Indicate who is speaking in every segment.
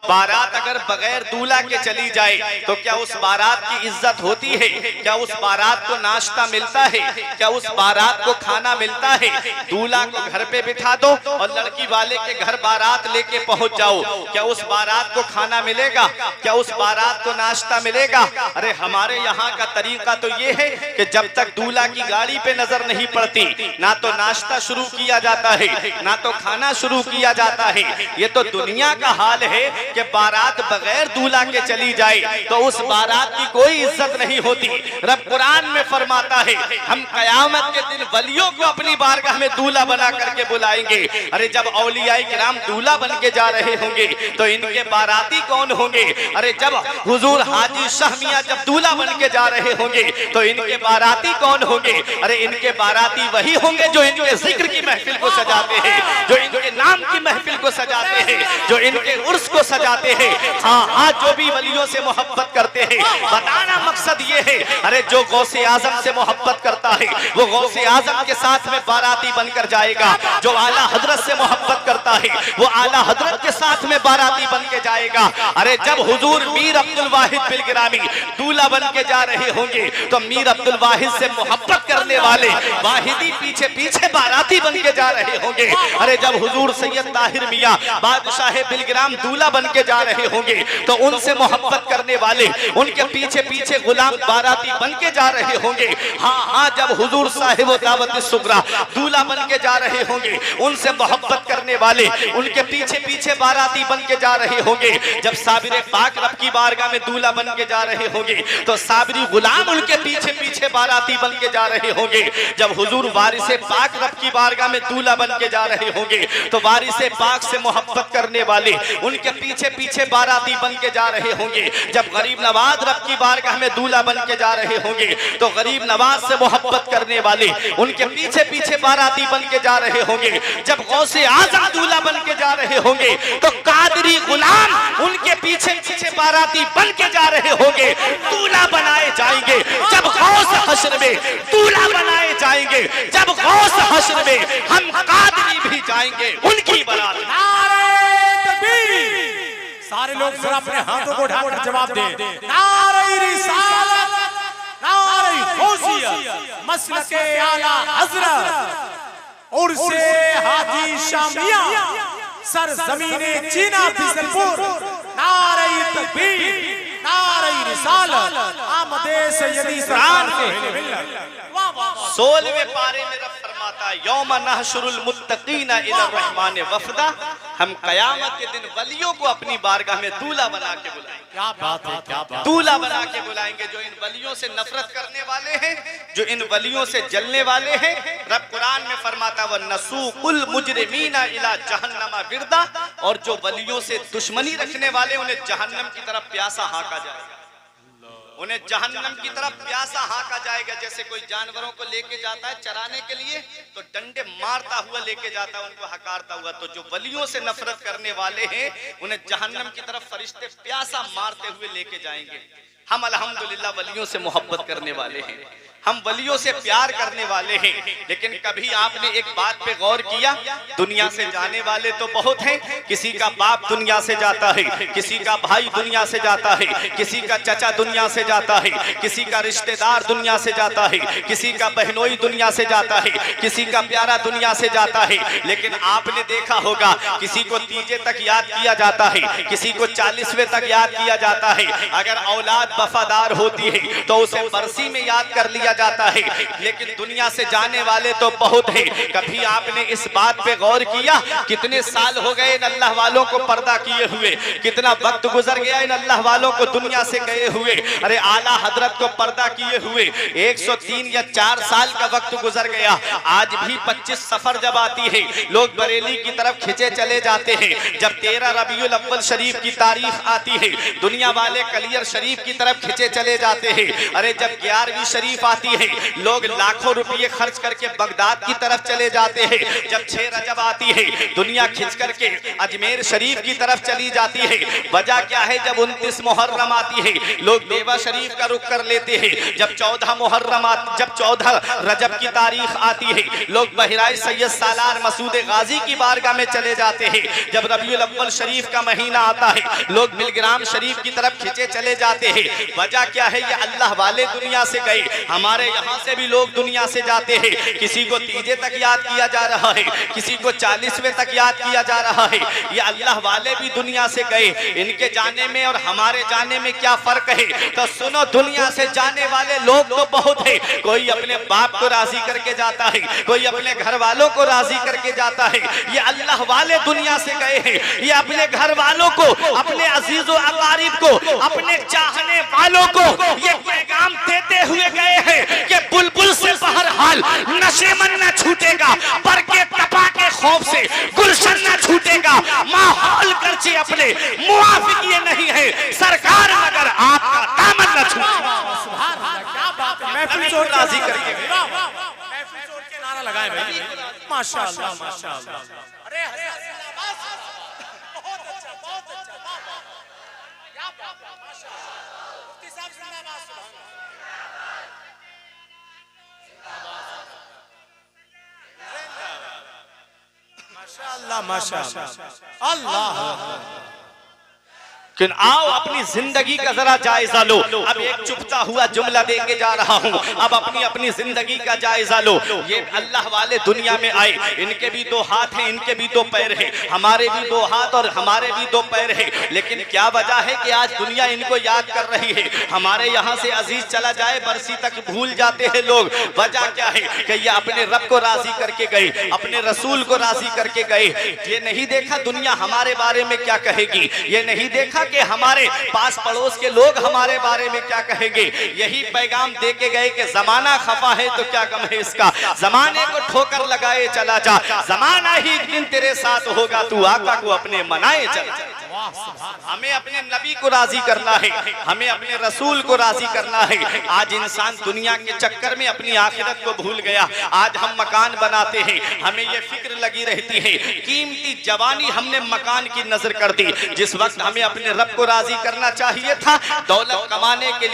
Speaker 1: बारात अगर बगैर दूल्हा के चली जाए तो क्या उस बारात की इज्जत होती है? क्या उस बारात को नाश्ता मिलता है? क्या उस बारात को खाना मिलता है? दूल्हा को घर पे बिठा दो और लड़की वाले के घर बारात लेके पहुंच जाओ, क्या उस बारात को खाना मिलेगा? क्या उस बारात को नाश्ता मिलेगा? अरे हमारे यहाँ का तरीका तो ये है कि जब तक दूल्हा की गाड़ी पे नजर नहीं पड़ती ना तो नाश्ता शुरू किया जाता है ना तो खाना शुरू किया जाता है। ये तो दुनिया का हाल है कि बारात बगैर दूल्हा के चली जाए तो उस बारात की कोई इज्जत नहीं होती। रब कुरान में फरमाता है हम कयामत के दिन वलियों को अपनी बारगाह में दूल्हा बना करके बुलाएंगे। अरे जब औलियाए किराम दूल्हा बन के जा रहे होंगे तो इनके बाराती कौन होंगे? अरे जब हुजूर हाजी शाह मियां जब दूल्हा बन के जा रहे होंगे तो इनके बाराती कौन होंगे? अरे इनके बाराती वही होंगे जो इनके जिक्र की महफिल को सजाते हैं, जो इनके नाम की महफिल को सजाते हैं, जो इनके उर्स को सजाते हैं। हाँ हाँ, जो भी वलियों से मोहब्बत करते हैं, बताना मकसद ये है, अरे जो गौसे आजम से मोहब्बत करता है वो गौसे आजम के साथ में बाराती बनकर जाएगा। जो आला हजरत से मोहब्बत करता है वो आला हजरत के साथ में बाराती बन के जाएगा। अरे जब हुजूर मीर अब्दुल वाहिद बिलगिरामी दूल्हा बन के जा रहे होंगे तो मीर अब्दुल वाहिद से मोहब्बत करने वाले वाहिदी पीछे पीछे बाराती बन के जा रहे होंगे। अरे जब हुजूर सैयद ताहिर मियां बादशाह बिलगिराम दूल्हा बन के जा रहे होंगे तो उनसे मोहब्बत करने वाले उनके पीछे पीछे गुलाम बाराती बन के जा रहे होंगे। हाँ हाँ, जब हुजूर साहिब दावत सुगरा दूल्हा बन के जा रहे होंगे उनसे मोहब्बत करने वाले उनके पीछे पीछे बाराती बन के जा रहे होंगे। जब साबिर पाक रब की बारगाह में दूल्हा बन के जा रहे होंगे तो साबिरी गुलाम उनके पीछे पीछे बाराती बन के जा रहे होंगे। जब हुजूर वारिसे पाक रब की बारगाह में दूल्हा बन के जा रहे होंगे तो वारिसे पाक से मोहब्बत करने वाले उनके पीछे पीछे बाराती बन के जा रहे होंगे। जब गरीब नवाज रब की बारगाह में दूल्हा बन के जा रहे होंगे तो गरीब नवाज से मोहब्बत करने वाले उनके पीछे पीछे बाराती बन के जा रहे होंगे। जब गौसे आजम दूल्हा बन के जा रहे होंगे तो कादरी गुलाम उनके पीछे पीछे बाराती बन के जा रहे होंगे। दूल्हा बनाए जाएंगे जब गौस हश्र में, दूल्हा बनाए जाएंगे जब गौस हश्र में, हम कादरी भी जाएंगे उनकी बारात।
Speaker 2: सारे लोग जरा अपने हाथों को उठाकर जवाब दें। नारे रिसालत, नारे गौसियत, मसलके आला हजरत और से हाजी शामिया सर जमीने चीना फिजलपुर, नारे तकबीर, नारे रिसालत, आमदे सय्यदी कुरान के
Speaker 1: 16वें पारे में रब फरमाता यौम नहशुरुल मुत्तकीना इलर रहमान वफदा, हम कयामत के दिन वलियों को अपनी बारगाह में दूल्हा बना के बुलाएंगे।
Speaker 2: क्या बात है, क्या बात।
Speaker 1: दूल्हा बना के बुलाएंगे जो इन वलियों से नफरत करने वाले हैं, जो इन वलियों से जलने वाले हैं। रब कुरान में फरमाता व नसूकुल मुजरिमीना इला जहन्नमा विरदा, और जो वलियों से दुश्मनी रखने वाले उन्हें जहन्नम की तरफ प्यासा हाँका जाएगा, उन्हें जहन्नम की तरफ प्यासा हाँका जाएगा। जैसे कोई जानवरों को लेके जाता है चराने के लिए तो डंडे मारता हुआ लेके जाता है, उनको हकारता हुआ। तो जो वलियों से नफरत करने वाले हैं उन्हें जहन्नम की तरफ फरिश्ते प्यासा मारते हुए लेके जाएंगे। हम अल्हम्दुलिल्लाह वलियों से मोहब्बत करने वाले हैं, हम वलियों से प्यार करने वाले हैं। लेकिन कभी आपने एक बात पे गौर किया, दुनिया से जाने वाले तो बहुत हैं, किसी का बाप दुनिया से जाता है, किसी का भाई दुनिया से जाता है, किसी का चचा दुनिया से जाता है, किसी का रिश्तेदार दुनिया से जाता है, किसी का बहनोई दुनिया से जाता है, किसी का प्यारा दुनिया से जाता है। लेकिन आपने देखा होगा किसी को तीजे तक याद किया जाता है, किसी को 40वें तक याद किया जाता है। अगर औलाद वफादार होती है तो उसे बरसी में याद कर लिया जाता है। लेकिन दुनिया से जाने वाले तो बहुत हैं। कभी आपने इस बात पे गौर किया कितने साल हो गए इन अल्लाह वालों को पर्दा किए हुए, कितना वक्त गुजर गया इन अल्लाह वालों को दुनिया से गए हुए। अरे आला हजरत को पर्दा किए हुए 103 या 4 साल का वक्त गुजर गया। आज भी 25 सफर जब आती है लोग बरेली की तरफ खिंचे चले जाते हैं। जब 13 रबीउल अव्वल शरीफ की तारीख आती है दुनिया वाले कलियर शरीफ की तरफ खिंचे चले जाते हैं। अरे जब 11वीं शरीफ आती आती है, लोग लाखों रुपये खर्च करके बगदाद की तरफ चले जाते हैं। जब 6 रजब आती है, दुनिया खिंच करके अजमेर शरीफ की तरफ चली जाती है। वजह क्या है? जब 29 मुहर्रम आती है, लोग देवा शरीफ का रुख कर लेते हैं। जब 14 रजब की तारीख आती है, लोग बहराए सैयद सालार मसूद गाजी की बारगाह में चले जाते हैं। जब रबीउल अव्वल शरीफ का महीना आता है, लोग मिलग्राम शरीफ की तरफ खिंचे चले जाते हैं। वजह क्या है? ये अल्लाह वाले दुनिया से गए। हमारे यहाँ से भी लोग दुनिया से जाते हैं। किसी को तीजे तक याद किया जा रहा है, किसी को 40वें तक याद किया जा रहा है। ये अल्लाह वाले भी दुनिया से गए। इनके जाने में और हमारे जाने में क्या फर्क है? तो सुनो, दुनिया से जाने वाले लोग तो बहुत है। कोई अपने बाप को राजी करके जाता है, कोई अपने घर वालों को राजी करके जाता है। ये अल्लाह वाले दुनिया से गए हैं। ये अपने घर वालों को, अपने अजीजो अकारिब को, अपने चाहने वालों को ये पैगाम देते हुए गए हैं कि बुलबुल से बहरहाल नशेमन न छूटेगा, पर के तपा के खौफ से गुलशन न छूटेगा। माहौल गर्चे अपने मुआफिक ये नहीं है, सरकार मगर आपका दामन न छूटेगा।
Speaker 2: क्या बात है, महफिल जोड़ राजी करके महफिल जोड़ के नारा लगाए भाई। माशाअल्लाह माशाअल्लाह। अरे बहुत अच्छा बहुत अच्छा, क्या बात है, माशाअल्लाह। मुफ्ती साहब जिंदाबाद, माशाअल्लाह माशाअल्लाह। अल्लाह।
Speaker 1: कि आओ अपनी जिंदगी का जरा जायजा लो। अब एक चुपता हुआ जुमला देके जा रहा हूँ, अब अपनी अपनी जिंदगी का जायजा लो। ये अल्लाह वाले दुनिया में आए, इनके भी 2 हाथ हैं, इनके भी 2 पैर हैं, हमारे भी 2 हाथ और हमारे भी 2 पैर हैं। लेकिन क्या वजह है कि आज दुनिया इनको याद कर रही है? हमारे यहाँ से अजीज चला जाए, बरसी तक भूल जाते हैं लोग। वजह क्या है? कि ये अपने रब को राजी करके गए, अपने रसूल को राजी करके गए। ये नहीं देखा दुनिया हमारे बारे में क्या कहेगी, ये नहीं देखा कि हमारे पास पड़ोस के लोग हमारे बारे में क्या कहेंगे। यही पैगाम देके गए कि जमाना खफा है तो क्या गम है इसका, जमाने को ठोकर लगाए चला जा, जमाना ही एक दिन तेरे साथ होगा, तू आका को अपने मनाए चला। हमें अपने नबी को राजी करना है, हमें अपने रसूल को राजी करना है। आज इंसान दुनिया के चक्कर में अपनी आखिरत को भूल गया। आज हम मकान बनाते हैं, हमें ये फिक्र लगी रहती है, कीमती जवानी हमने मकान की नजर कर दी। जिस वक्त हमें अपने रब को राजी करना चाहिए था, दौलत कमाने के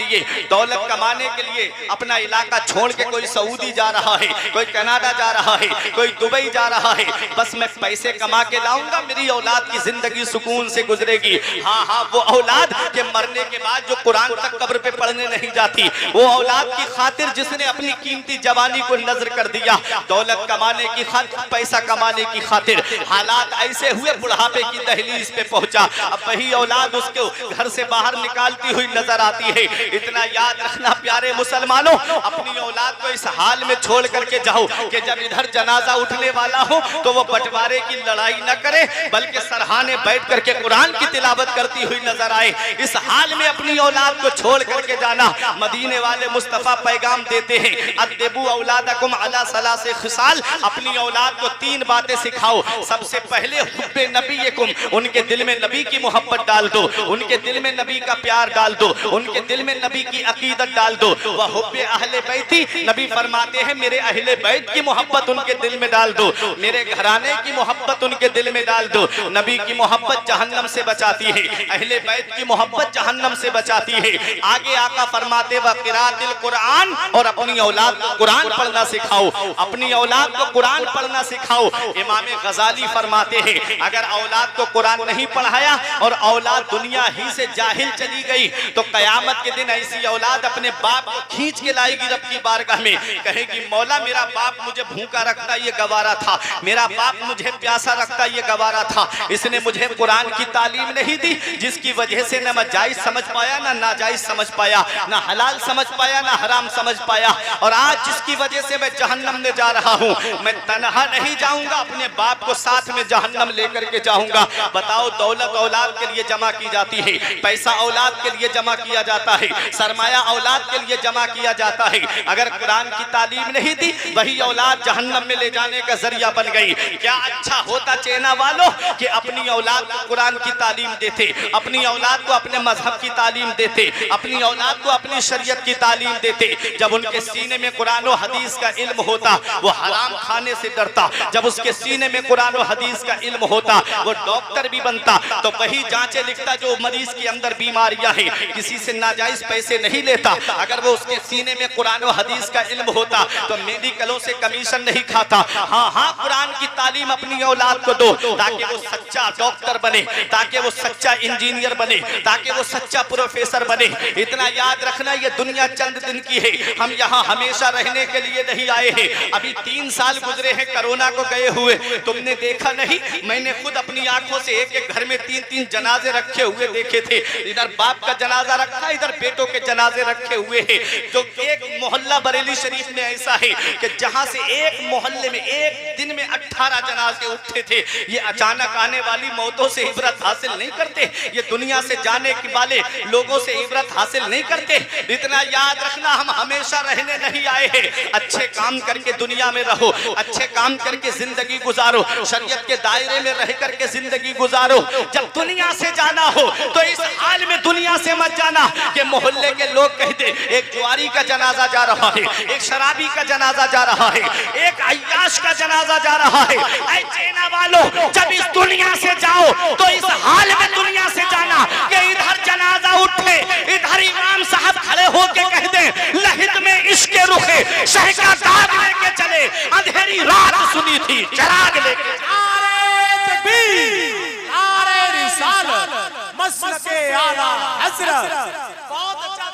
Speaker 1: लिए अपना इलाका छोड़ के कोई सऊदी जा रहा है, कोई कनाडा जा रहा है, कोई दुबई जा रहा है। बस मैं पैसे कमा के लाऊंगा, मेरी औलाद की जिंदगी सुकून से गुजरेगी। हाँ, वो औलाद के मरने के बाद जो कुरान तक कब्र पे पढ़ने नहीं जाती, वो औलाद की खातिर जिसने अपनी कीमती जवानी को नजर कर दिया, दौलत कमाने की खातिर, पैसा कमाने की खातिर, हालात ऐसे हुए बुढ़ापे की दहलीज पे पहुंचा। अब वही औलाद उसको घर से बाहर निकालती हुई नजर आती है। इतना याद रखना प्यारे मुसलमानों, अपनी औलाद को इस हाल में छोड़ करके जाओ कि जब इधर जनाजा उठने वाला हो तो वो बंटवारे की लड़ाई न करे, बल्कि सरहाने बैठ करके कुरान की तिलावत करती हुई नजर आए। इस हाल में अपनी औलाद को छोड़ करके जाना। मदीने वाले मुस्तफा पैगाम देते हैं, अद्दिबू औलादकुम अला सलासे खिसाल, अपनी औलाद को 3 बातें सिखाओ। सबसे पहले हुब्बे नबीयकुम, उनके दिल में नबी की मोहब्बत डाल दो, उनके दिल में नबी का प्यार डाल दो, उनके दिल में नबी की अकीदत डाल दो। वह हुब्बे अहले बैती, नबी फरमाते हैं मेरे अहले बैत की मोहब्बत उनके दिल में डाल दो, मेरे घराने की मोहब्बत उनके दिल में डाल दो। नबी की मोहब्बत जहन्नम से बचाती है, अहले बैत की मोहब्बत जहन्नम से बचाती है। आगे आका फरमाते व क़िराअतिल कुरान, और अपनी औलाद को कुरान पढ़ना सिखाओ, अपनी औलाद को कुरान पढ़ना सिखाओ। इमाम गजाली फरमाते हैं अगर औलाद को कुरान नहीं पढ़ाया और औलाद दुनिया ही से जाहिल चली गई तो कयामत के दिन ऐसी औलाद अपने बाप को खींच के लाएगी रब की बारगाह में, कहेगी मौला मेरा बाप मुझे भूखा रखता ये गवारा था, मेरा बाप मुझे प्यासा रखता ये गवारा था, इसने मुझे कुरान की तालीम नहीं दी, जिसकी वजह से न मैं जायज समझ पाया, ना नाजायज समझ पाया, ना हलाल समझ पाया, ना हराम समझ पाया। और आज जिसकी वजह से मैं जहन्नम में जा रहा हूँ, मैं तन्हा नहीं जाऊंगा, अपने बाप को साथ में जहन्नम लेकर के जाऊंगा। बताओ, दौलत औलाद के लिए जमा की जाती है, पैसा औलाद के लिए जमा किया जाता है, सरमाया औलाद के लिए जमा किया जाता है। अगर कुरान की तालीम नहीं दी, वही औलाद जहन्नम में ले जाने का जरिया बन गई। क्या अच्छा होता चेना वालों कि अपनी औलाद को कुरान की तालीम देते, अपनी औलाद को अपने मजहब की तालीम देते, अपनी औलाद को अपनी शरीयत की तालीम देते। जब उनके सीने में कुरान और हदीस का इल्म होता वो हराम खाने से डरता। जब उसके सीने में कुरान और हदीस का इल्म होता वो डॉक्टर भी बनता, तो वही जांचे लिखता जो मरीज के अंदर बीमारियां हैं, किसी से नाजायज पैसे नहीं लेता। अगर वो उसके सीने में कुरान और हदीस का इल्म होता तो मेडिकलों से कमीशन नहीं खाता। हाँ हाँ, कुरान की तालीम अपनी औलाद को दो ताकि वो सच्चा डॉक्टर बने, ताकि वो सच्चा इंजीनियर बने, ताकि वो सच्चा प्रोफेसर बने। इतना याद रखना ये दुनिया चंद दिन की है, हम यहाँ हमेशा रहने के लिए नहीं आए हैं। अभी 3 साल गुजरे हैं कोरोना को गए हुए, तुमने देखा नहीं? मैंने खुद अपनी आंखों से एक एक घर में 3-3 जनाजे रखे हुए देखे थे। इधर बाप का जनाजा रखा, इधर बेटों के जनाजे रखे हुए हैं। तो एक मोहल्ला बरेली शरीफ में ऐसा है कि जहां से एक मोहल्ले में एक दिन में 18 जनाजे उठते थे। ये अचानक आने वाली मौतों से इबरत हासिल नहीं करते, ये दुनिया से जाने के वाले लोगों से इबरत हासिल नहीं करते। इतना याद रखना, हम हमेशा रहने नहीं आए हैं। अच्छे काम करके दुनिया में रहो, अच्छे काम करके जिंदगी गुजारो, शरीयत के दायरे में रह करके जिंदगी गुजारो। जब दुनिया से जाना हो तो इस हाल में दुनिया से मत जाना कि मोहल्ले के लोग कहते एक जुआरी का जनाजा जा रहा है, एक शराबी का जनाजा जा रहा है, एक अय्याश का जनाजा जा रहा है। ऐ चेना वालों, जब इस दुनिया से जाओ तो इस हाल में दुनिया से जाना कि इधर जनाजा उठे, इधर इमाम साहब खड़े होके कह दे लहिद में इश्क रुखे शह का दाग लेके चले, अंधेरी रात सुनी थी चराग लेके।
Speaker 2: नारे तकबीर, नारे रिसालत, मसलके आला हज़रत। बहुत अच्छा।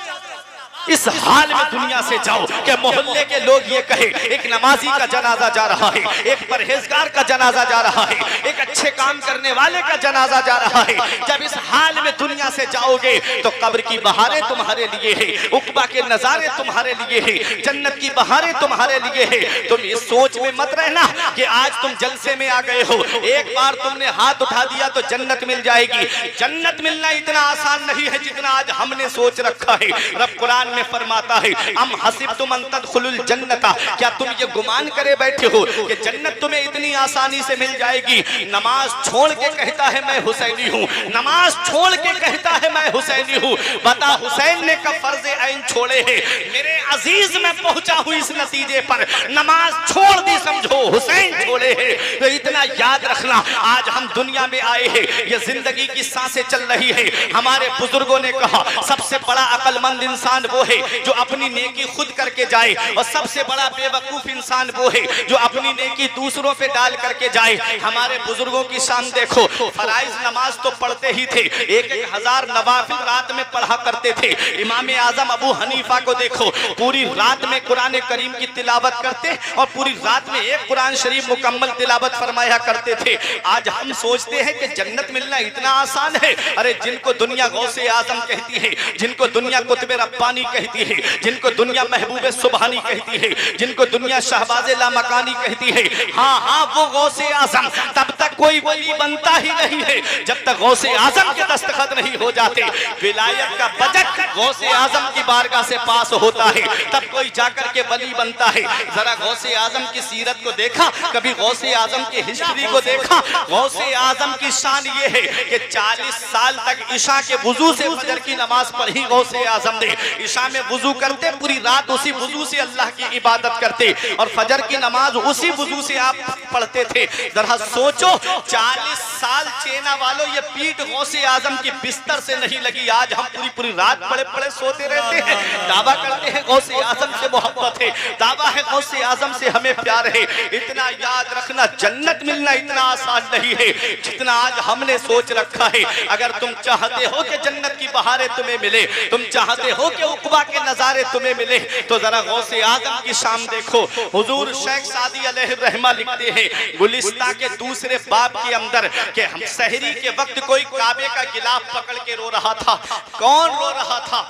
Speaker 1: इस हाल में दुनिया से जाओ कि मोहल्ले के लोग ये कहे एक नमाजी का जनाजा जा रहा है, एक परहेजगार का जनाजा जा रहा है, एक अच्छे काम करने वाले का जनाजा जा रहा है। जब इस हाल में दुनिया से जाओगे तो कब्र की बहारें तुम्हारे लिए है, उक़बा के नजारे तुम्हारे लिए है, जन्नत की बहारें तुम्हारे लिए है। तुम इस सोच में मत रहना कि आज तुम जलसे में आ गए हो, एक बार तुमने हाथ उठा दिया तो जन्नत मिल जाएगी। जन्नत मिलना इतना आसान नहीं है जितना आज हमने सोच रखा है। रब कुरान में फरमाता है अम हसिबतुम अन तदखुलुल जन्नता, क्या तुम ये गुमान करे बैठे हो कि जन्नत तुम्हें इतनी आसानी से मिल जाएगी? नमाज छोड़ के कहता है मैं हुसैनी हूँ, नमाज छोड़ के कहता है मैं हुसैनी हूँ। बता हुसैन ने कब फर्ज़े ऐन छोड़े हैं? मेरे अजीज में पहुंचा हूँ इस नतीजे पर, नमाज छोड़ दी समझो, हुसैन छोड़े हैं। तो इतना याद रखना, आज हम दुनिया में आए हैं, ये जिंदगी की सांसें चल रही है। हमारे बुजुर्गों ने कहा सबसे बड़ा अक्लमंद इंसान वो है जो अपनी नेकी खुद करके जाए, और सबसे बड़ा बेवकूफ इंसान वो है जो अपनी नेकी दूसरों पे डाल करके जाए। हमारे बुजुर्गों की शान देखो, फराइज नमाज तो पढ़ते ही थे, 1-1 हज़ार नवाफिल रात में पढ़ा करते थे। इमाम आजम अबू हनीफा को देखो, पूरी रात में कुरान करीम की तिलावत करते और पूरी रात में एक कुरान शरीफ मुकम्मल तिलावत फरमाया करते थे। आज हम सोचते हैं कि जन्नत मिलना इतना आसान है। अरे जिनको दुनिया गौसे आजम कहती है, जिनको दुनिया कुतुब रब्बानी कहती है, जिनको दुनिया महबूब सुबहानी कहती है, जिनको दुनिया शहबाज़े लामकानी कहती है, हाँ हाँ वो गौसे आजम तब तक कोई वली बनता ही नहीं है जब तक गौसे आजम के दस्तखत नहीं हो जाते। विलायत का बजट गौसे आजम की बारगाह से पास होता है तब कोई जाकर के वली बनता है। जरा गौसे आजम की सीरत को देखा, कभी गौसे आजम की हिस्ट्री को देखा? गौसे आजम की शान ये है कि 40 साल तक ईशा के वुजू से फजर की नमाज पढ़ी गौसे आजम ने। ईशा में वुजू करते, पूरी रात उसी वुजू से अल्लाह की इबादत करते और फजर की नमाज उसी वुजू से आप पढ़ते थे। जरा सोचो 40 साल चेना वालों, ये पीठ गौसे आजम की बिस्तर से नहीं लगी। आज हम पूरी रात पड़े पड़े सोते रहते हैं, दावा करते हैं गौसे आजम से मोहब्बत है, दावा है गौसे आजम से हमें प्यार है। इतना याद रखना, जन्नत मिलना इतना आसान नहीं है जितना आज हमने सोच रखा है। अगर तुम चाहते हो कि जन्नत की बहारें तुम्हें मिले, तुम चाहते हो कि उक़बा के नजारे तुम्हें मिले, तो जरा गौसे आजम की शान देखो। हुजूर शेख सादी अलैहिर्रहमा लिखते हैं गुलिस्ता के दूसरे बाब के अंदर कि हम सहरी के वक्त कोई काबे का गिलाफ पकड़ के रो रहा था। कौन रो रहा था?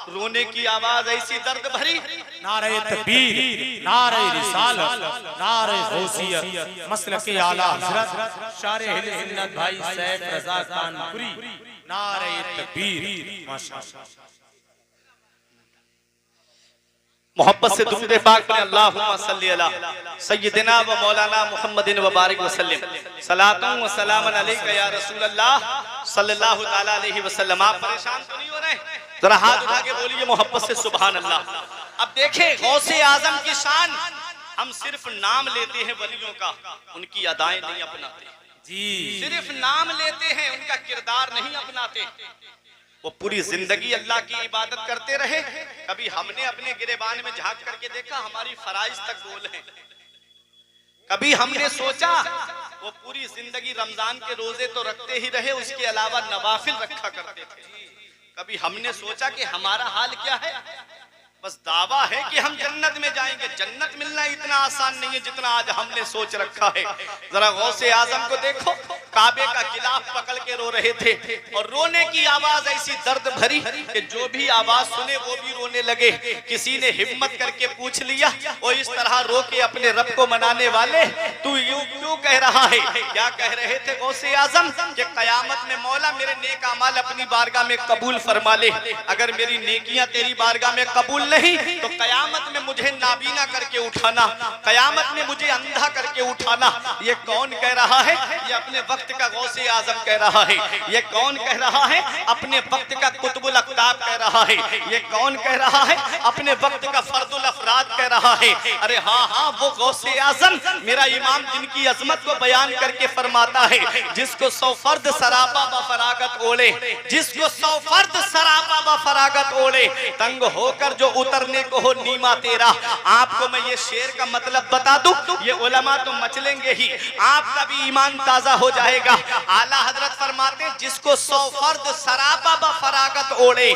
Speaker 1: रोने की आवाज ऐसी दर्द भरी,
Speaker 2: नारे तकबीर, नारे रिसालत, नारे गौसियत, मसलके आला हज़रत शारे अहले सुन्नत भाई सैफ रज़ा कानपुरी, नारे तकबीर। माशाअल्लाह।
Speaker 1: मोहब्बत से दुरूद पाक पढ़ें। अल्लाहुम्मा सल्ली अला सय्यिदिना व मौलाना मुहम्मदिन व बारिक वसल्लम। सलातुन व सलामन अलैका या रसूल अल्लाह सल्लल्लाहु तआला अलैहि वसल्लम। आप परेशान तो नहीं हो रहे? जरा हाथ उठा के बोलिए मोहब्बत से सुभान अल्लाह। अब देखें गौसे आजम की शान, हम सिर्फ नाम लेते हैं वलियों का, उनकी अदाएं नहीं अपनाते
Speaker 2: जी।
Speaker 1: सिर्फ नाम लेते हैं, उनका किरदार नहीं अपनाते। वो पूरी जिंदगी अल्लाह की इबादत करते रहे, कभी हमने अपने गिरेबान में झांक करके देखा हमारी फराइज तक गोल है? कभी हमने सोचा वो पूरी जिंदगी रमजान के रोजे तो रखते ही रहे, उसके अलावा नवाफिल रखा करते थे? कभी हमने सोचा कि हमारा हाल क्या है? बस दावा है कि हम जन्नत में जाएंगे। जन्नत मिलना इतना आसान नहीं है जितना आज हमने सोच रखा है। जरा गौसे आजम को देखो, काबे का गिलाफ पकड़ के रो रहे थे और रोने की आवाज ऐसी दर्द भरी कि जो भी आवाज सुने वो भी रोने लगे। किसी ने हिम्मत करके पूछ लिया, वो इस तरह रो के अपने रब को मनाने वाले, तू यूं क्यों कह रहा है? क्या कह रहे थे गौसे आजम कि कयामत में मौला मेरे नेक अमाल अपनी बारगाह में कबूल फरमा ले। अगर मेरी नेकियां तेरी बारगाह में कबूल नहीं तो कयामत में मुझे नाबीना करके उठाना, कयामत में मुझे अंधा करके उठाना। ये कौन कह रहा है? ये अपने वक्त का गौसे आजम कह रहा है। ये कौन कह रहा है? अपने वक्त का कुतुबुल अक्ताब कह रहा है। ये कौन कह रहा है? अपने वक्त का फर्दुल अफराद कह रहा है। अरे हाँ हाँ, वो गौसे आजम मेरा इमाम जिनकी अजमत को बयान करके फरमाता है, जिसको 100 फर्द सरापा बफरागत ओले, जिसको 100 फर्द सरापा बफरागत ओले, तंग होकर जो उतरने को हो नीमा तेरा। आपको मैं ये शेर का मतलब बता दूं, ये उलमा तो मचलेंगे ही, आपका भी ईमान ताजा हो जाएगा। आला हजरत फरमाते हैं, जिसको 100 फर्द सरापा बफरागत ओढ़े,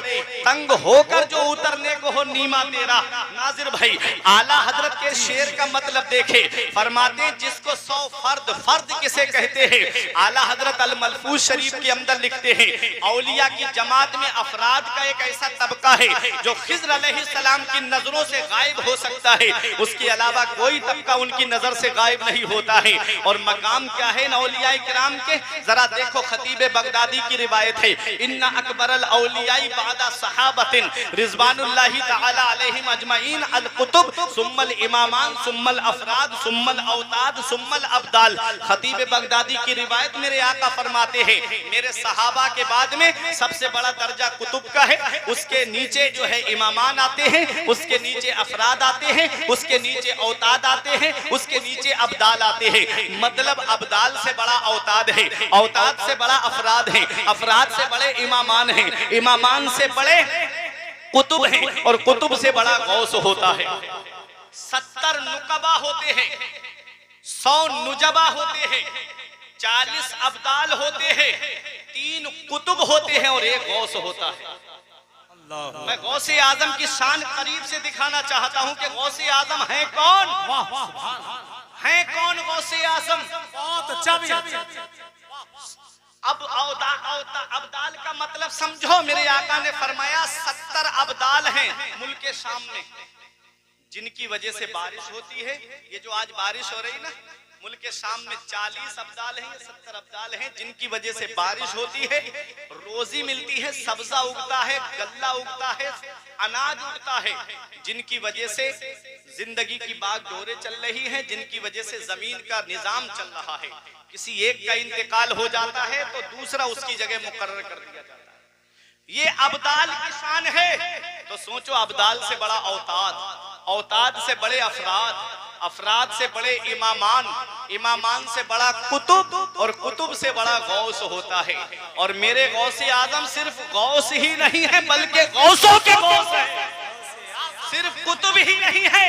Speaker 1: तंग होकर जो उतरने को हो नीमा तेरा। नाजिर भाई, आला हजरत के शेर का मतलब देखे, फरमाते हैं जिसको 100 फर्द, फर्द किसे कहते हैं? आला हजरत अल मलफूज शरीफ के अंदर लिखते हैं, औलिया की जमात में अफराद का एक ऐसा तबका है जो खिज़्र अलैहिस्सलाम की नजरों से गायब हो सकता है, उसके अलावा कोई तबका उनकी नजर से गायब नहीं होता है। और मकाम क्या है औलिया किराम के? जरा देखो, खतीब बगदादी की रिवायत है, इन्ना अकबरल औलियाई बादा सहाबतिन रिजवानुल्लाहि तआला अलैहिम अजमईन अल कुतुब सुम्मल इमामान सुम्मल अफराद सुम्मल औताद सुम्मल अब्दाल। खतीब बगदादी की रिवायत, मेरे आका फरमाते हैं, मेरे सहाबा के बाद में सबसे बड़ा दर्जा कुतुब का है, उसके नीचे जो है इमामान आते हैं, उसके नीचे अफराद आते हैं, उसके नीचे औताद आते हैं, उसके नीचे अब्दाल आते हैं। मतलब अब्दाल से बड़ा औताद है, औताद से बड़ा अफराद है, अफराद से बड़े इमामान हैं, इमामान से बड़े कुतुब हैं, और कुतुब से बड़ा गौस होता है। 70 नुकबा होते हैं, 100 नुजबा होते हैं, 40 अब्दाल होते हैं, 3 कुतुब होते हैं और 1 गौस होता है। मैं गौसे आजम की शान करीब से दिखाना चाहता हूं कि गौसे आजम है कौन? है कौन गौसे आजम?
Speaker 2: बहुत अच्छा।
Speaker 1: अब अब्दाल का मतलब समझो, मेरे आका ने फरमाया 70 अब्दाल हैं मुल्क के सामने, जिनकी वजह से बारिश होती है। ये जो आज बारिश हो रही ना, मुल्क के सामने 40 अब्दाल हैं, 70 अब्दाल हैं, जिनकी वजह से बारिश होती है, रोजी मिलती है, सब्जा उगता है, गल्ला उगता है, अनाज उगता है, जिनकी वजह से जिंदगी की बागडोरें चल रही हैं, जिनकी वजह से जमीन का निजाम चल रहा है। किसी एक का इंतकाल हो जाता है तो दूसरा उसकी जगह मुकर्रर कर दिया जाता है। ये अब्दाल की शान है। तो सोचो, अब्दाल से बड़ा औताद, औताद से बड़े अफराद, अफराद से बड़े इमामान, इमामान से बड़ा कुतुब, और कुतुब से बड़ा गौस होता है। और मेरे गौसे आजम सिर्फ गौस ही नहीं है बल्कि गौसों के गौस है। सिर्फ कुतुब ही नहीं है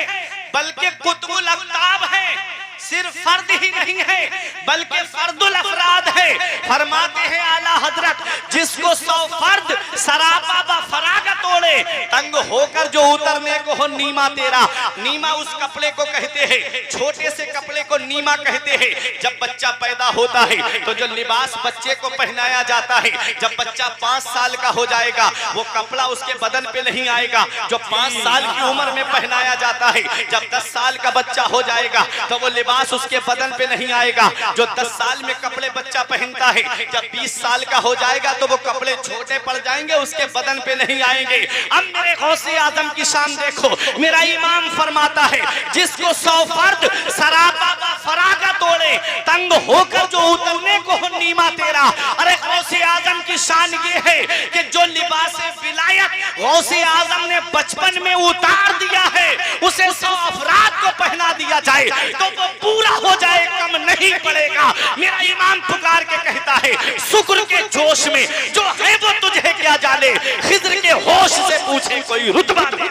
Speaker 1: बल्कि कुतुबुल अक्ताब है। सिर्फ फर्द ही नहीं है बल्कि फर्दुल अफराद है। फरमाते हैं आला हजरत, जिसको 100 फर्द सरापा बा फरागत ओढ़े, तंग होकर जो उतरने को हो नीमा तेरा। नीमा उस कपड़े को कहते हैं, छोटे से कपड़े को नीमा कहते हैं। जब बच्चा पैदा होता है तो जो लिबास बच्चे को पहनाया जाता है, जब बच्चा 5 साल का हो जाएगा वो कपड़ा उसके बदन पे नहीं आएगा जो 5 साल की उम्र में पहनाया जाता है। जब 10 साल का बच्चा हो जाएगा तो वो लिबास उसके बदन पे नहीं आएगा जो 10 साल में कपड़े बच्चा पहनता है। जब 20 साल का हो जाएगा तो वो कपड़े छोटे पड़ जाएंगे, उसके बदन पे नहीं आएंगे। अब मेरे अरे गौसे आजम की शान देखो, मेरा इमाम फरमाता है जिसको 100 फर्द सरापा का फरागा तोड़े, तंग होकर जो उतरने को हो नीमा तेरा। अरे गौसे आजम की शान ये है कि जो लिबासे विलायत गौसे आजम ने बचपन में उतार दिया है, उसे 100 अफराद को पहना दिया जाए तो वो पूरा हो जाए, कम नहीं पड़ेगा। मेरा इमाम पुकार के कहता है शुक्र के जोश में जो है वो तुझे क्या जाने, खिज्र के होश से पूछे कोई रुतबा दे।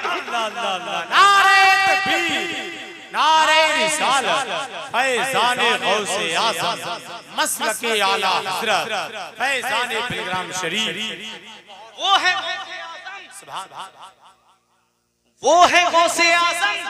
Speaker 2: नारे तकबीर, नारे रिसालत, फैज़ाने गौसे आज़म, मसलके आला हज़रत, फैज़ाने पिलग्राम शरीफ।
Speaker 1: वो है वो है गौसे आज़म।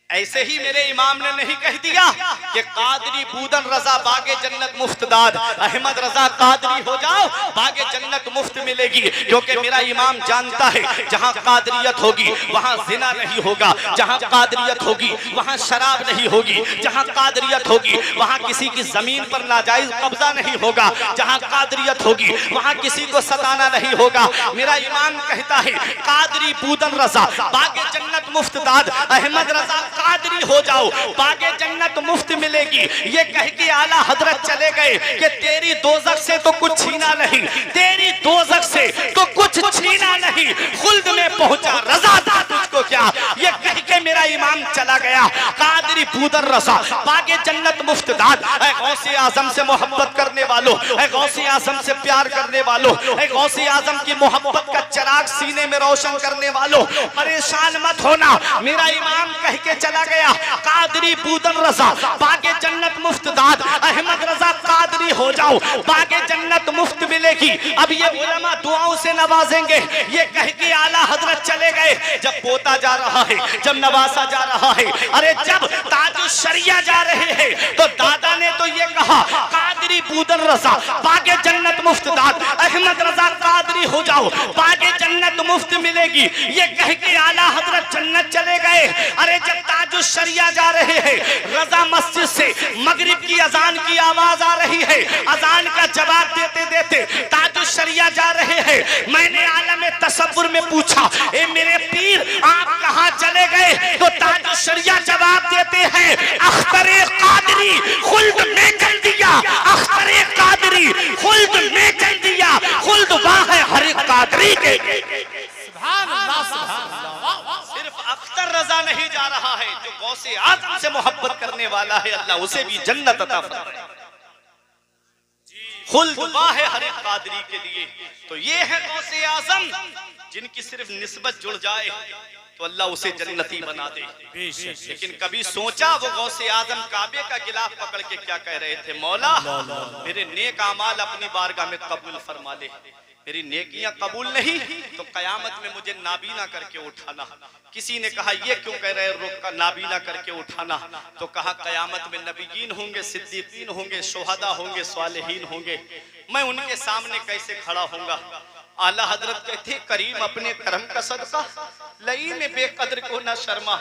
Speaker 1: ऐसे ही मेरे इमाम ने नहीं कह दिया कि कादरी बूदन रजा बागे जन्नत मुफ्तदाद, अहमद रजा कादरी हो जाओ बागे जन्नत मुफ्त मिलेगी, क्योंकि मेरा इमाम जानता है जहां कादरियत होगी वहां जिना नहीं होगा, जहां कादरियत होगी वहां शराब नहीं होगी, जहां कादरियत होगी वहां किसी की जमीन पर नाजायज कब्जा नहीं होगा, जहां कादरियत होगी वहां किसी को सताना नहीं होगा। मेरा इमाम कहता है कादरी बूदन रजा बागे जन्नत मुफ्तदाद, अहमद रजा कादरी हो जाओ बागे जन्नत मुफ्त मिलेगी। ये कह के आला हजरत चले गए कि तेरी दोजख से तो कुछ छीना नहीं, तेरी दोजख से तो कुछ छीना नहीं, खुल्द में पहुंचा रजा था तुझको क्या। ये कह के मेरा इमाम चला गया। कादरी बूदर रजा बागे जन्नत मुफ्तदाद, ऐ गौसे आजम से मोहब्बत करने वालों, ऐ गौसे आजम से प्यार करने वालों, ऐ गौसे आजम की मोहब्बत का चिराग सीने में रोशन करने वालों, परेशान मत होना। मेरा इमाम कह के चला गया कादरी बूदन रजा बागे जन्नत मुफ्तदाद, अहमद रजा कादरी हो जाओ बागे जन्नत मुफ्त मिलेगी। अब ये उलमा दुआओं से नवाजेंगे। ये कह के आला हजरत चले गए। जब पोता जा रहा है, जब नवासा जा रहा है, अरे जब ताजुश शरिया जा रहे हैं तो दादा ने तो ये कहा कादरी बूदन रजा बागे जन्नत मुफ्तदाद, अहमद रजा कादरी हो जाओ बागे जन्नत मुफ्त मिलेगी। ये कह के आला हजरत जन्नत चले गए। अरे जब ताजुश शरिया जा रहे हैं, रजा मस्जिद से मगरिब की अजान की आवाज आ रही है, अजान का जवाब देते देते ताजुश शरिया जा रहे हैं। मैंने आलम तसव्वुर में पूछा ए मेरे पीर आप कहां चले गए, तो ताजुश शरिया जवाब देते हैं अख्तरे कादरी खुल्द में चल दिया, अख्तरे कादरी खुल्द में चल दिया, खुल्द वहां है हर एक कादरी के।
Speaker 2: सुभान अल्लाह, सुभान अल्लाह।
Speaker 1: सिर्फ अख्तर रजा नहीं जा रहा है, जो गौसे आजम से मोहब्बत करने वाला है अल्लाह उसे भी जन्नत अता फरमाए। खुल्द वाह हर एक कादरी के लिए। तो ये है गौसे आजम जिनकी सिर्फ निस्बत जुड़ जाए तो अल्लाह उसे जन्नती बना दे। लेकिन कभी सोचा वो गौसे आजम काबे का गिलाफ पकड़ के क्या कह रहे थे, मौला मेरे नेक अमाल अपनी बारगाह में कबूल फरमा ले, मेरी नेकियां कबूल नहीं तो कयामत में मुझे नाबीना करके उठाना। किसी ने कहा ये क्यों कह रहे रुक का नाबीना करके उठाना, तो कहा कयामत में नबीयीन होंगे, सिद्दीकीन होंगे, शोहदा होंगे, सालिहीन होंगे, मैं उनके सामने कैसे खड़ा होऊंगा। आला हजरत कहते करीम अपने करम का सदका लई में बेकदर को न शर्मा,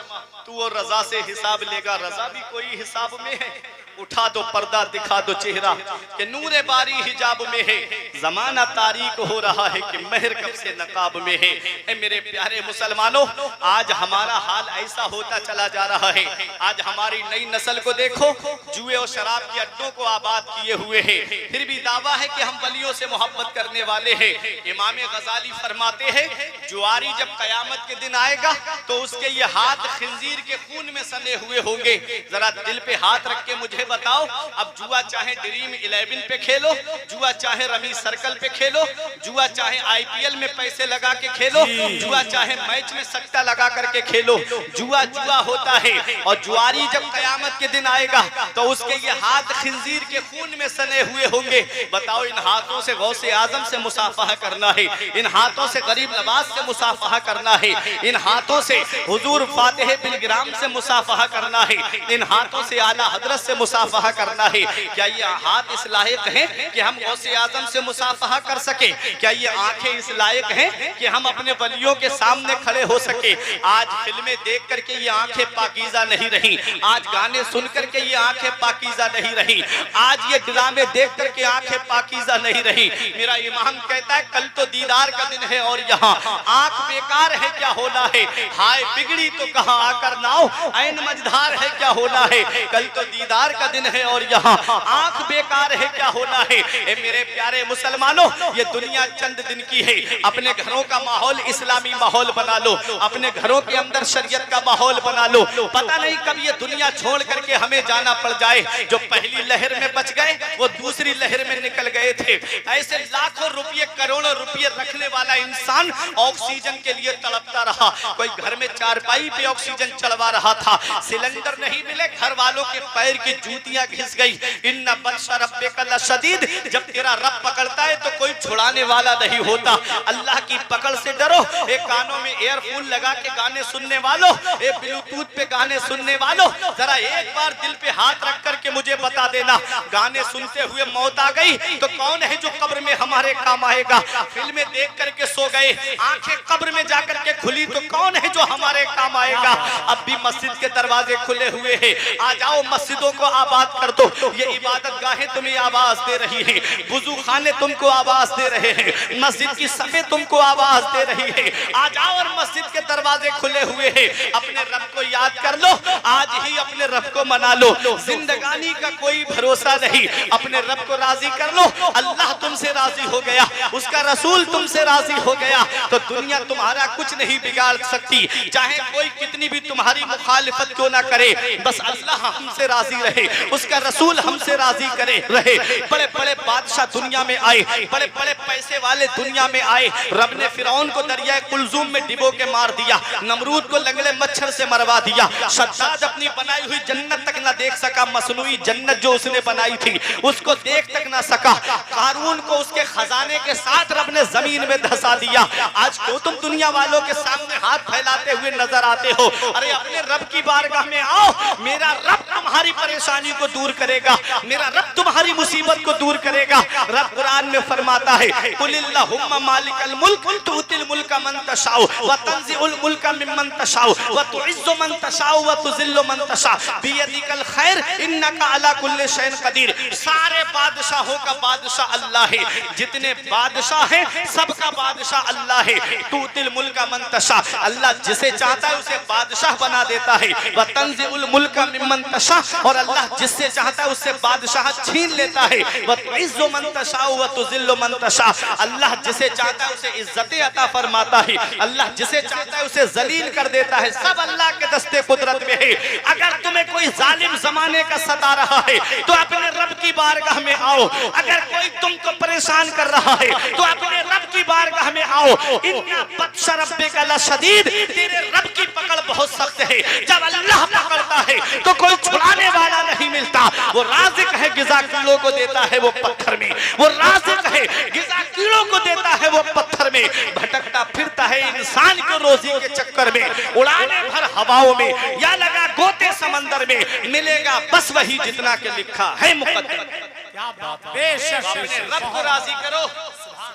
Speaker 1: तू वो रजा से हिसाब लेगा, रजा भी कोई हिसाब में है। उठा दो पर्दा दिखा दो चेहरा कि नूरे बारी हिजाब में है, जमाना तारीक हो रहा है कि महर कब से नकाब में है। ए मेरे प्यारे मुसलमानों, आज हमारा हाल ऐसा होता चला जा रहा है। आज हमारी नई नस्ल को देखो, जुए और शराब के अड्डों को आबाद किए हुए हैं, फिर भी दावा है कि हम वलियों से मोहब्बत करने वाले हैं। इमाम गजाली फरमाते हैं जुआरी जब कयामत के दिन आएगा तो उसके ये हाथ खिंजीर के खून में सने हुए होंगे। जरा दिल पे हाथ रख के मुझे बताओ, अब जुआ चाहे ड्रीम 11 पे खेलो, जुआ चाहे रमी सर्कल पे खेलो, जुआ चाहे आईपीएल में पैसे लगा के खेलो, जुआ चाहे मैच में सट्टा लगा करके खेलो, जुआ जुआ होता है। और जुआरी जब कयामत के दिन आएगा तो उसके ये हाथ खिंजीर के खून में सने हुए होंगे। बताओ इन हाथों से गौसे आजम से मुसाफहा करना है, इन हाथों से गरीब नवाज से मुसाफहा करना है, इन हाथों से हुजूर फातिह बिलग्राम से मुसाफहा करना है, इन हाथों से आला हजरत से मुसाफहा करना है। क्या ये हाथ इस लायक हैं कि हम गौसे आजम से मुसाफहा कर सके? क्या ये आंखें इस लायक हैं कि हम अपने वलियों के सामने खड़े हो सके? आज फिल्में देख करके ये आंखें पाकीज़ा नहीं रही, आज गाने सुन करके ये आंखें पाकीज़ा नहीं रही, आज ये ड्रामे देख करके आंखें पाकीज़ा नहीं रही। मेरा इमाम कहता है कल तो दीदार का दिन है और यहाँ आंख बेकार है क्या होना है। हाय बिगड़ी तो कहाँ आकर नाव, ऐन मझधार है क्या होना है। कल तो दीदार का दिन है और यहाँ आंख बेकार है क्या होना है। ए मेरे प्यारे मुसलमानों, ये दुनिया चंद दिन की है। अपने घरों का माहौल इस्लामी माहौल बना लो, अपने घरों के अंदर शरीयत का माहौल बना लो। पता नहीं कब ये दुनिया छोड़ करके हमें जाना पड़ जाए। जो पहली लहर में बच गए वो दूसरी लहर में निकल गए थे। ऐसे लाखों रुपये करोड़ों रुपये रखने वाला इंसान ऑक्सीजन के लिए तड़पता रहा। कोई घर में चारपाई पे ऑक्सीजन चढ़वा रहा था, सिलेंडर नहीं मिले, घर वालों के पैर की जूतियां घिस गई। इन्ना बत्शा रब्बिका लशदीद, जब तेरा रब पकड़ता है तो कोई छुड़ाने वाला नहीं होता। अल्लाह की पकड़ से डरो। एक कानों में एयरफोन लगा के गाने सुनने वालों, एक ब्लूटूथ पे गाने सुनने वालों, जरा एक बार दिल पे हाथ रख करके मुझे बता देना, गाने सुनते हुए मौत आ गई तो कौन है जो कब्र में हमारे काम आएगा? फिल्में देख करके सो गए, आंखें कब्र में जाकर के खुली तो कौन है जो हमारे काम आएगा? अब भी मस्जिद के दरवाजे खुले हुए हैं, आ जाओ मस्जिदों को आबाद कर दो। ये इबादत गाहें तुम्हें आवाज दे रही हैं, वुजू खाने तुमको आवाज दे रहे हैं, मस्जिद की सफे तुमको आवाज दे रही है। आ जाओ और मस्जिद के दरवाजे खुले हुए हैं, अपने रब को याद कर लो, आज ही अपने रब को मना लो। जिंदगानी का कोई भरोसा नहीं, अपने रब को राजी कर लो। अल्लाह तुमसे राजी हो गया, उसका रसूल तुमसे राजी हो गया तो दुनिया तुम्हारा कुछ नहीं बिगाड़ सकती। चाहे कोई कितनी भी तुम्हारी मुखालिफत क्यों ना करे, बस अल्लाह हमसे राजी रहे, उसका रसूल हमसे राजी करे रहे। बड़े बड़े बादशाह दुनिया में आए, बड़े बड़े पैसे वाले दुनिया में आए। रब ने फिरौन को दरिया कुलजुम में डिबो के मार दिया, नमरूद को लंगड़े मच्छर से मरवा दिया, शद्दाद अपनी बनाई हुई जन्नत तक ना देख सका, मसनूई जन्नत जो उसने बनाई थी उसको देख तक ना सका। कारून को उसके खजाने के साथ रब ने जमीन में धसा दिया। आज क्यों तुम दुनिया वालों के सामने हाथ फैलाते हुए नजर आते हो? अरे अपने रब की बारगाह में आओ, मेरा रब तुम्हारी परेशानी को दूर करेगा, मेरा रब तुम्हारी मुसीबत को दूर करेगा। रब कुरान में फरमाता है कुलिल्लाहुम्मा मालिकल मुल्क तुतिल मुल्का मन तशाउ व तंजिउल मुल्का मिम्मन तशाउ व तुइज्जु मन तशाउ व तुजिल्लु मन तशा बियदिकल खैर इन्नका अला कुल्लि शैइन कदीर। सारे बादशाहों का बादशाह अल्लाह है, जितने बादशाह हैं सबका बादशाह अल्लाह है। तुतिल मुल्का मन तशा, अल्लाह जिसे चाहता है उसे बादशाह बना देता है। व तंजिउल मुल्का मिम्मन तशा, और अल्लाह जिससे चाहता है उससे बादशाह छीन लेता है। व तुइज्जु मन तशाउ व तुजिल्लु मन तशा, अल्लाह जिसे चाहता है उसे इज्जतें अता फरमाता है, अल्लाह जिसे चाहता है उसे जलील कर देता है। सब अल्लाह के दस्ते कुदरत में है। अगर तुम्हें कोई जालिम जमाने का सता रहा है तो अपने रब की बारगाह में आओ। अगर कोई तुमको परेशान कर रहा है तो अपने रब की बारगाह में आओ। इन्ना बत्शा रब्बिका लशदीद, तेरे रब की पकड़ बहुत सख्त है। जब अल्लाह पकड़ता है तो कोई छुड़ाने वाला नहीं मिलता। वो राज़िक है, गिज़ा कीड़ों को देता है वो पत्थर में। वो राज़िक है, गिज़ा कीड़ों को देता है वो पत्थर में। भटकता फिरता है इंसान को रोजी के चक्कर में, उड़ाने भर हवाओं में या लगा गोते समंदर में, मिलेगा बस वही जितना के लिखा है मुकद्दर।
Speaker 2: क्या बात है, बेशक
Speaker 1: अपने रब को राजी करो,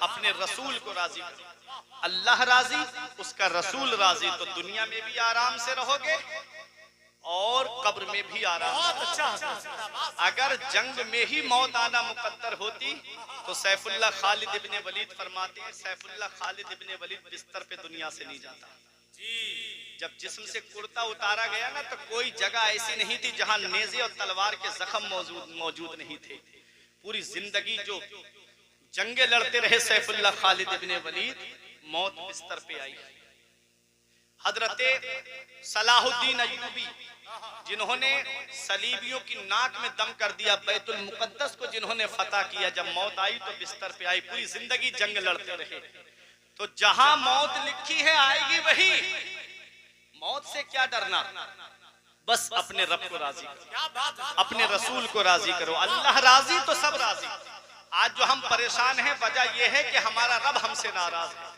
Speaker 1: अपने रसूल को राजी करो। अल्लाह राजी, उसका रसूल राजी, तो दुनिया में भी आराम से रहोगे और कब्र में भी आराम। अगर जंग में ही मौत आना मुकद्दर होती तो सैफुल्लाह खालिद इब्ने वलीद फरमाते हैं, सैफुल्लाह खालिद इब्ने वलीद बिस्तर पे दुनिया से नहीं जाता। जब जिस्म से कुर्ता उतारा गया ना तो कोई जगह ऐसी नहीं थी जहां नेज़े और तलवार के जख्म मौजूद नहीं थे। पूरी जिंदगी जो जंगे लड़ते रहे सैफुल्लाह खालिद इब्ने वलीद, मौत बिस्तर पे आई। हजरते सलाहुद्दीन अय्यूबी जिन्होंने सलीबियों की नाक में दम कर दिया, बैतुल मुकद्दस को जिन्होंने फतह किया, जब मौत आई तो बिस्तर पे आई। पूरी जिंदगी जंग लड़ते रहे। तो जहां मौत लिखी है आएगी वही, मौत से क्या डरना, बस अपने रब को राजी करो, अपने रसूल को राजी करो। अल्लाह राजी तो सब राजी। आज जो हम परेशान हैं वजह यह है कि हमारा रब हमसे नाराज है।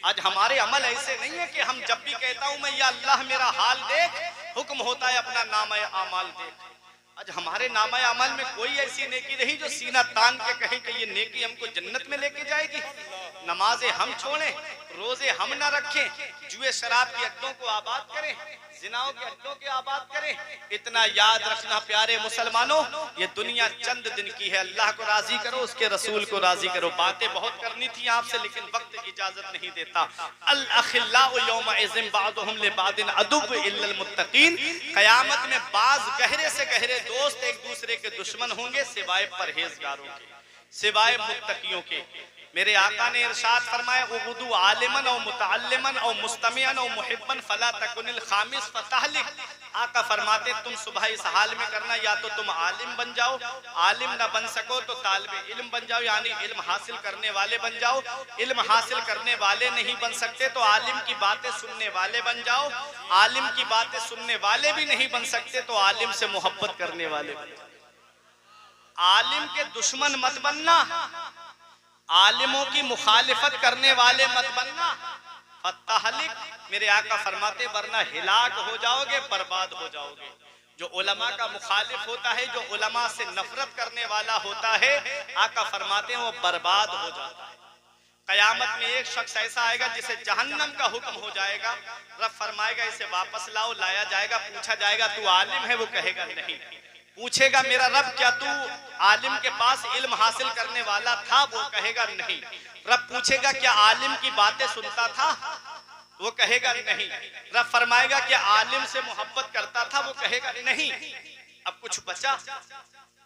Speaker 1: आज हमारे अमल ऐसे नहीं है कि हम जब भी कहता हूं मैं या अल्लाह मेरा हाल देख, हुक्म होता है अपना नाम आमाल देख। आज हमारे नामा अमल में कोई ऐसी नेकी नहीं जो सीना तान के कहें कि ये नेकी हमको जन्नत में लेके जाएगी। नमाजें हम छोड़ें, रोजे हम ना रखें, जुए शराब के अड्डों को आबाद करें, जिनाओं के अड्डों के आबाद करें। इतना याद रखना प्यारे मुसलमानों, ये दुनिया चंद दिन की है। अल्लाह को राजी करो, उसके रसूल को राजी करो। बातें बहुत करनी थी आपसे, लेकिन वक्त इजाजत नहीं देता। अल अखिल्लाउ यौमइज़िन बादुहुम लिबादिन अदुव्व इल्लल मुत्तकीन। क़यामत में बाज गहरे से गहरे दोस्त एक दूसरे के दुश्मन होंगे, सिवाय परहेजगारों के, सिवाय मुत्तकियों के। मेरे आका ने इरशाद फरमाया, उबुदु आलिमन और मुतअल्लिमन और मुस्तमिअन और मुहिब्बन फला तकुनिल खामिस फतहलिक। आका फरमाते तुम सुबह इस हाल में करना, या तो तुम आलिम बन जाओ, आलिम ना बन सको तो तालिबे इल्म बन जाओ, यानी इल्म हासिल करने वाले बन जाओ। इल्म हासिल करने वाले नहीं बन सकते तो आलिम की बातें सुनने वाले बन जाओ। आलिम की बातें सुनने वाले भी नहीं बन सकते तो आलिम से मोहब्बत करने वाले बन जाओ। आलिम के दुश्मन मत बनना, आलिमों की मुखालिफत करने वाले मत बनना। फतहलिक, मेरे आका फरमाते वरना हिलाक हो जाओगे, बर्बाद हो जाओगे। जो उलमा का मुखालिफ होता है, जो उलमा से नफरत करने वाला होता है, आका फरमाते हैं वो बर्बाद हो जाता है। कयामत में एक शख्स ऐसा आएगा जिसे जहन्नम का हुक्म हो जाएगा। रब फरमाएगा इसे वापस लाओ, लाया जाएगा, पूछा जाएगा तू आलिम है? वो कहेगा नहीं। पूछेगा मेरा रब क्या तू आलिम के पास इल्म हासिल करने वाला था? वो कहेगा नहीं। रब पूछेगा क्या आलिम की बातें सुनता था? वो कहेगा नहीं। रब फरमाएगा क्या आलिम से मोहब्बत करता था? वो कहेगा नहीं। अब कुछ बचा?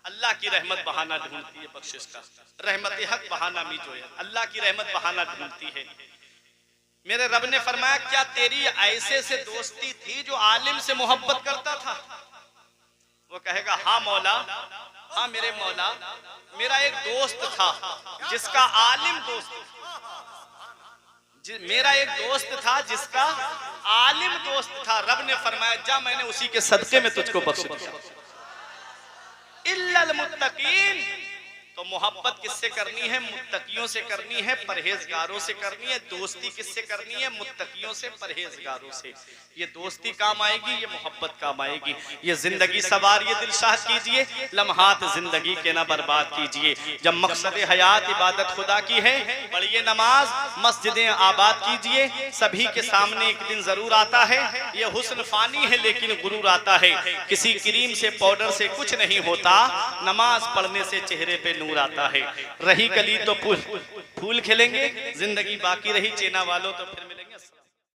Speaker 1: अल्लाह की रहमत बहाना ढूंढती है बख्शिश का, रहमत हक बहाना मीजोया, अल्लाह की रहमत बहाना ढूंढती है। मेरे रब ने फरमाया क्या तेरी ऐसे से दोस्ती थी जो आलिम से मोहब्बत करता था? वो कहेगा हाँ मौला, हाँ मेरे मौला, मेरा एक दोस्त था जिसका आलिम दोस्त, मेरा एक दोस्त था जिसका आलिम दोस्त था। रब ने फरमाया जा मैंने उसी के सदके में तुझको बख्श दिया। इल्लल मुत्तकीन, तो मोहब्बत किससे करनी है? मुत्तकियों से करनी है, परहेजगारों से करनी है। दोस्ती किससे करनी है? मुत्तकियों से, परहेजगारों से। ये दोस्ती काम आएगी, ये मोहब्बत काम आएगी। ये जिंदगी सवार, ये दिलशाद कीजिए, लम्हात जिंदगी के ना बर्बाद कीजिए। जब मकसद हयात इबादत खुदा की है, पढ़िए नमाज, मस्जिदें आबाद कीजिए। सभी के सामने एक दिन जरूर आता है। ये हुस्न फानी है लेकिन गुरूर आता है। किसी क्रीम से, पाउडर से कुछ नहीं होता, नमाज पढ़ने से चेहरे पे नूर आता है। रही कली तो फूल खिलेंगे, जिंदगी बाकी रही चेना वालों तो फिर